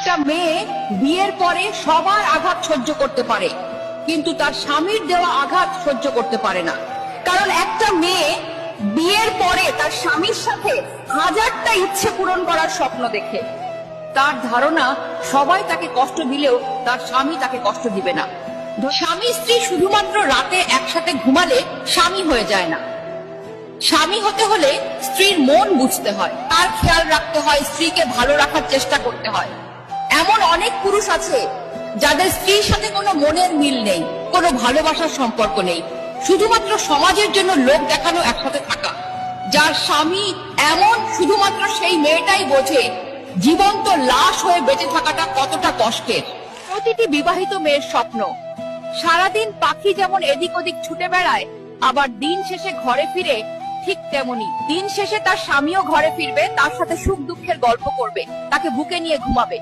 একটা মেয়ে বিয়ের পরে সবার আঘাত সহ্য করতে পারে, কিন্তু তার স্বামীর দেওয়া আঘাত সহ্য করতে পারে না। কারণ একটা মেয়ে বিয়ের পরে তার স্বামীর সাথে হাজারটা ইচ্ছে পূরণ করার স্বপ্ন দেখে। তার ধারণা সবাই তাকে কষ্ট দিলেও তার স্বামী তাকে কষ্ট দিবে না। স্বামী স্ত্রী শুধুমাত্র রাতে একসাথে ঘুমালে স্বামী হয়ে যায় না। স্বামী হতে হলে স্ত্রীর মন বুঝতে হয়, তার খেয়াল রাখতে হয়, স্ত্রীকে ভালো রাখার চেষ্টা করতে হয়। এমন অনেক পুরুষ আছে যাদের স্ত্রীর সাথে কোনো মনের মিল নেই, কোনো ভালোবাসার সম্পর্ক নেই, শুধুমাত্র সমাজের জন্য লোক দেখানো একসাথে থাকা। যার স্বামী এমন, শুধুমাত্র সেই মেয়েটাই বোঝে জীবন্ত লাশ হয়ে বেঁচে থাকাটা কতটা কষ্টের। প্রতিটি বিবাহিত মেয়ের স্বপ্ন সারাদিন পাখি যেমন এদিক ওদিক ছুটে বেড়ায়, আবার দিন শেষে ঘরে ফিরে ঠিক তেমনি দিন শেষে তার স্বামীও ঘরে ফিরবে, তার সাথে সুখ দুঃখের গল্প করবে, তাকে বুকে নিয়ে ঘুমাবে।